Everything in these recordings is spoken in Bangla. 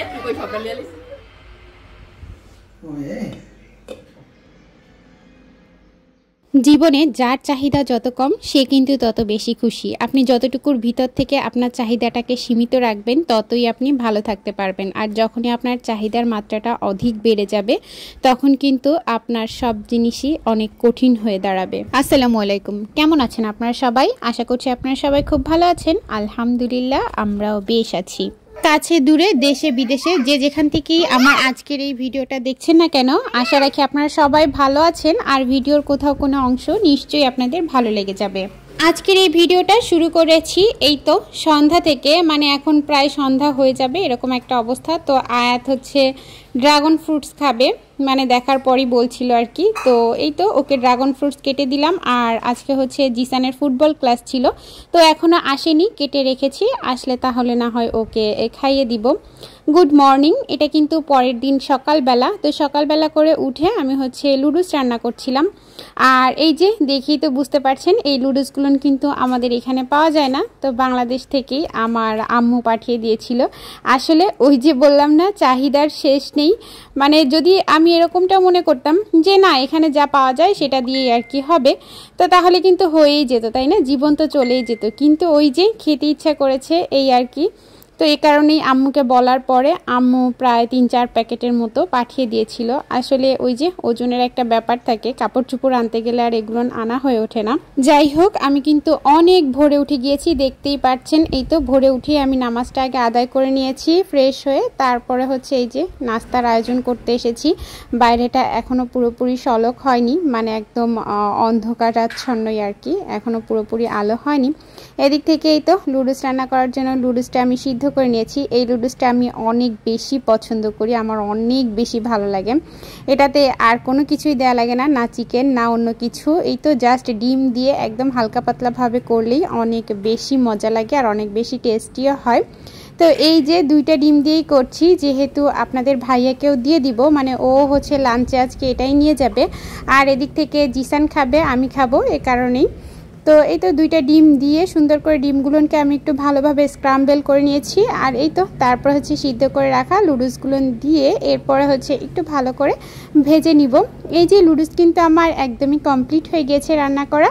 ép thì quay phỏng cần liền đi. জীবনে যার চাহিদা যত কম সে কিন্তু তত বেশি খুশি। আপনি যতটুকুর ভিতর থেকে আপনার চাহিদাটাকে সীমিত রাখবেন ততই আপনি ভালো থাকতে পারবেন। আর যখনই আপনার চাহিদার মাত্রাটা অধিক বেড়ে যাবে তখন কিন্তু আপনার সব জিনিসই অনেক কঠিন হয়ে দাঁড়াবে। আসসালামু আলাইকুম, কেমন আছেন আপনারা সবাই? আশা করছি আপনারা সবাই খুব ভালো আছেন। আলহামদুলিল্লাহ, আমরাও বেশ আছি। কাছে দূরে দেশে বিদেশে যে যেখান থেকেই আমার আজকের এই ভিডিওটা দেখছেন না কেন, আশা রাখি আপনারা সবাই ভালো আছেন আর ভিডিওর কোথাও কোনো অংশ নিশ্চয়ই আপনাদের ভালো লেগে যাবে। আজকের এই ভিডিওটা শুরু করেছি এই তো সন্ধ্যা থেকে, মানে এখন প্রায় সন্ধ্যা হয়ে যাবে এরকম একটা অবস্থা। তো আয়াত হচ্ছে ড্রাগন ফ্রুটস খাবে, মানে দেখার পরই বলছিল আর কি। তো এই তো ওকে ড্রাগন ফ্রুটস কেটে দিলাম। আর আজকে হচ্ছে জিসানের ফুটবল ক্লাস ছিল, তো এখনও আসেনি, কেটে রেখেছি, আসলে তাহলে না হয় ওকে খাইয়ে দিব। গুড মর্নিং, এটা কিন্তু পরের দিন সকালবেলা। তো সকালবেলা করে উঠে আমি হচ্ছে লুডুস রান্না করছিলাম। আর এই যে দেখেই তো বুঝতে পারছেন এই লুডুসগুলো কিন্তু আমাদের এখানে পাওয়া যায় না, তো বাংলাদেশ থেকেই আমার আম্মু পাঠিয়ে দিয়েছিল। আসলে ওই যে বললাম না, চাহিদার শেষ নেই। মানে যদি আমি এরকমটা মনে করতাম যে না এখানে যা পাওয়া যায় সেটা দিয়েই আর কি হবে, তো তাহলে কিন্তু হয়েই যেত, তাই না? জীবন তো চলেই যেত। কিন্তু ওই যে খেতে ইচ্ছা করেছে এই আর কি। তো এই কারণেই আম্মুকে বলার পরে আম্মু প্রায় 3-4 প্যাকেটের মতো পাঠিয়ে দিয়েছিল। আসলে ওই যে ওজনের একটা ব্যাপার থাকে, কাপড় চোপড় আনতে গেলে আর এগুলো আনা হয়ে ওঠে না। যাই হোক, আমি কিন্তু অনেক ভোরে উঠে গিয়েছি, দেখতেই পাচ্ছেন। এই তো ভোরে উঠে আমি নামাজটা আগে আদায় করে নিয়েছি ফ্রেশ হয়ে, তারপরে হচ্ছে এই যে নাস্তার আয়োজন করতে এসেছি। বাইরেটা এখনও পুরোপুরি সলক হয়নি, মানে একদম অন্ধকারাচ্ছন্নই আর কি, এখনও পুরোপুরি আলো হয়নি। এদিক থেকে এই তো লুডুস রান্না করার জন্য লুডুসটা আমি সিদ্ধ করে নিয়েছি। এই লুডুসটা আমি অনেক বেশি পছন্দ করি, আমার অনেক বেশি ভালো লাগে। এটাতে আর কোনো কিছুই দেয়া লাগে না, না চিকেন না অন্য কিছু। এই তো জাস্ট ডিম দিয়ে একদম হালকা পাতলাভাবে করলেই অনেক বেশি মজা লাগে আর অনেক বেশি টেস্টিও হয়। তো এই যে 2টা ডিম দিয়েই করছি, যেহেতু আপনাদের ভাইয়াকেও দিয়ে দিব, মানে ও হচ্ছে লাঞ্চে আজকে এটাই নিয়ে যাবে। আর এদিক থেকে জিসান খাবে, আমি খাবো, এ কারণেই। তো এই তো 2টা ডিম দিয়ে সুন্দর করে ডিমগুলোকে আমি একটু ভালোভাবে স্ক্রাম্বল করে নিয়েছি। আর এই তো তারপর হচ্ছে সিদ্ধ করে রাখা লুডুসগুলো দিয়ে এরপরে হচ্ছে একটু ভালো করে ভেজে নিব। এই যে লুডুস কিন্তু আমার একদমই কমপ্লিট হয়ে গিয়েছে রান্না করা।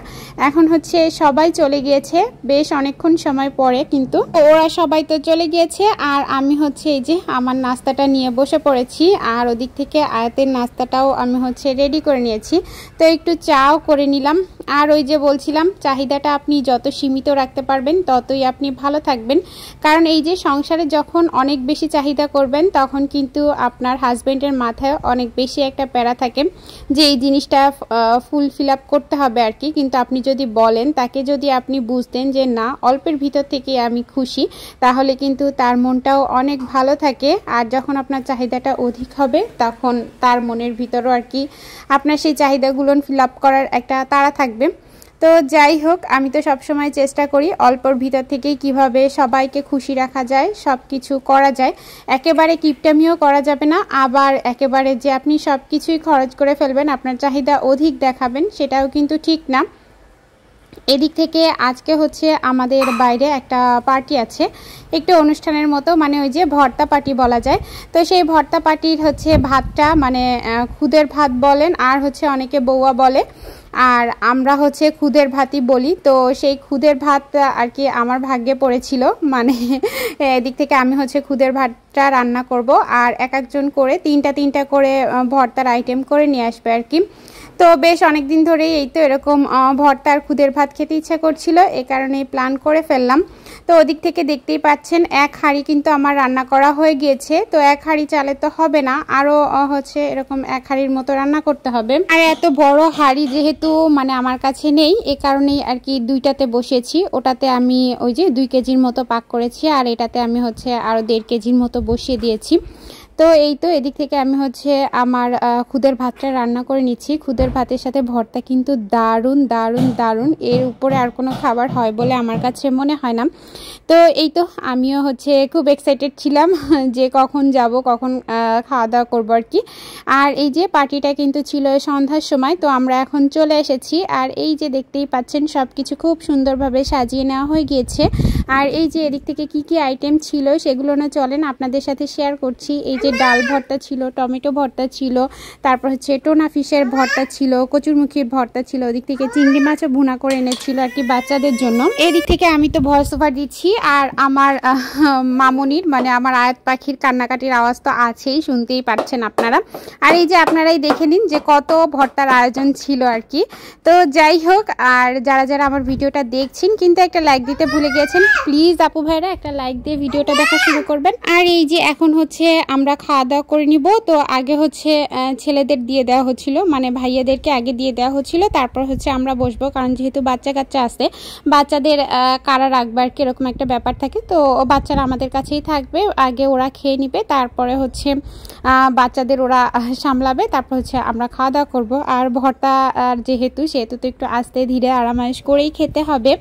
এখন হচ্ছে সবাই চলে গিয়েছে বেশ অনেকক্ষণ সময় পরে, কিন্তু ওরা সবাই তো চলে গিয়েছে। আর আমি হচ্ছে এই যে আমার নাস্তাটা নিয়ে বসে পড়েছি। আর ওদিক থেকে আয়াতের নাস্তাটাও আমি হচ্ছে রেডি করে নিয়েছি। তো একটু চাও করে নিলাম। আর ওই যে বলছিলাম, চাহিদাটা আপনি যত সীমিত রাখতে পারবেন ততই আপনি ভালো থাকবেন। কারণ এই যে সংসারে যখন অনেক বেশি চাহিদা করবেন তখন কিন্তু আপনার হাজব্যান্ডের মাথায় অনেক বেশি একটা প্যারা থাকে যে এই জিনিসটা ফুলফিল আপ করতে হবে আর কি। কিন্তু আপনি যদি বলেন তাকে, যদি আপনি বুঝতেন যে না অল্পের ভিতর থেকে আমি খুশি, তাহলে কিন্তু তার মনটাও অনেক ভালো থাকে। আর যখন আপনার চাহিদাটা অধিক হবে তখন তার মনের ভিতরও আর কি আপনার সেই চাহিদাগুলো ফিল আপ করার একটা তাড়া থাকবে। তো যাই হোক, আমি তো সবসময় চেষ্টা করি অল্পর ভিতর থেকেই কিভাবে সবাইকে খুশি রাখা যায়, সব কিছু করা যায়। একেবারে কিপটামিও করা যাবে না, আবার একেবারে যে আপনি সব কিছুই খরচ করে ফেলবেন, আপনার চাহিদা অধিক দেখাবেন, সেটাও কিন্তু ঠিক না। এদিক থেকে আজকে হচ্ছে আমাদের বাইরে একটা পার্টি আছে, একটু অনুষ্ঠানের মতো, মানে ওই যে ভর্তা পার্টি বলা যায়। তো সেই ভর্তা পার্টির হচ্ছে ভাতটা, মানে খুদের ভাত বলেন আর হচ্ছে অনেকে বৌয়া বলে, আর আমরা হচ্ছে খুদের ভাতই বলি। তো সেই খুদের ভাত আর কি আমার ভাগ্যে পড়েছিল, মানে এদিক থেকে আমি হচ্ছে খুদের ভাতটা রান্না করব। আর এক একজন করে 3টা করে ভর্তার আইটেম করে নিয়ে আসবে আর কি। তো বেশ অনেক দিন ধরেই এই তো এরকম ভর্তা আর খুদের ভাত খেতে ইচ্ছা করছিল, এ কারণেই প্ল্যান করে ফেললাম। তো ওদিক থেকে দেখতেই পাচ্ছেন 1 হাঁড়ি কিন্তু আমার রান্না করা হয়ে গিয়েছে। তো 1 হাঁড়ি চালে তো হবে না, আরও হচ্ছে এরকম 1 হাঁড়ির মতো রান্না করতে হবে। আর এত বড় হাঁড়ি যেহেতু মানে আমার কাছে নেই, এ কারণেই আর কি 2টাতে বসিয়েছি। ওটাতে আমি ওই যে 2 কেজির মতো পাক করেছি, আর এটাতে আমি হচ্ছে আরও 1.5 কেজির মতো বসিয়ে দিয়েছি। তো এই তো এদিক থেকে আমি হচ্ছে আমার খুদের ভাতটা রান্না করে নিচ্ছি। খুদের ভাতের সাথে ভর্তা কিন্তু দারুণ দারুণ দারুণ, এর উপরে আর কোনো খাবার হয় বলে আমার কাছে মনে হয় না। তো এই তো আমিও হচ্ছে খুব এক্সাইটেড ছিলাম যে কখন যাব, কখন খাওয়া দাওয়া করবো আর কি। আর এই যে পার্টিটা কিন্তু ছিল সন্ধ্যার সময়, তো আমরা এখন চলে এসেছি। আর এই যে দেখতেই পাচ্ছেন সব কিছু খুব সুন্দরভাবে সাজিয়ে নেওয়া হয়ে গিয়েছে। আর এই যে এদিক থেকে কি কি আইটেম ছিল সেগুলো না চলেন আপনাদের সাথে শেয়ার করছি। এই যে ডাল ভর্তা ছিল, টমেটো ভর্তা ছিল, তারপর হচ্ছে টোনা ফিশের ভর্তা ছিল, কচুরমুখির ভর্তা ছিল, ওদিক থেকে চিংড়ি মাছও ভুনা করে এনেছিল আর কি বাচ্চাদের জন্য। এদিক থেকে আমি তো ভয়েস ওভার দিচ্ছি আর আমার মামুনির মানে আমার আয়াত পাখির কান্নাকাটির আওয়াজ তো আছেই, শুনতেই পাচ্ছেন আপনারা। আর এই যে আপনারাই দেখে নিন যে কত ভর্তার আয়োজন ছিল আর কি। তো যাই হোক, আর যারা যারা আমার ভিডিওটা দেখছেন কিন্তু একটা লাইক দিতে ভুলে গিয়েছেন, প্লিজ আপু ভাইরা একটা লাইক দিয়ে ভিডিওটা দেখা শুরু করবেন। আর এই যে এখন হচ্ছে আমরা খাওয়া দাওয়া করে নিব। তো আগে হচ্ছে ছেলেদের দিয়ে দেওয়া হচ্ছিল, মানে ভাইয়াদেরকে আগে দিয়ে দেওয়া হচ্ছিল, তারপর হচ্ছে আমরা বসবো, কারণ যেহেতু বাচ্চা কাচ্চা আছে বাচ্চাদের কারা রাখবে আর কি এরকম একটা ব্যাপার থাকে। তো বাচ্চারা আমাদের কাছেই থাকবে, আগে ওরা খেয়ে নিবে, তারপরে হচ্ছে বাচ্চাদের ওরা সামলাবে, তারপর হচ্ছে আমরা খাওয়া দাওয়া করবো। আর ভর্তা যেহেতু সেহেতু তো একটু আস্তে ধীরে আরামায়েশ করেই খেতে হবে।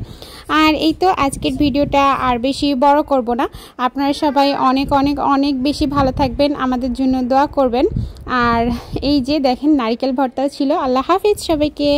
আর এই তো আজকের ভিডিওটা আর বেশি বড় করব না। আপনারা সবাই অনেক অনেক অনেক বেশি ভালো থাকবেন, আমাদের জন্য দোয়া করবেন। আর এই যে দেখেন নারকেল ভর্তা ছিল। আল্লাহ হাফিজ সবাইকে।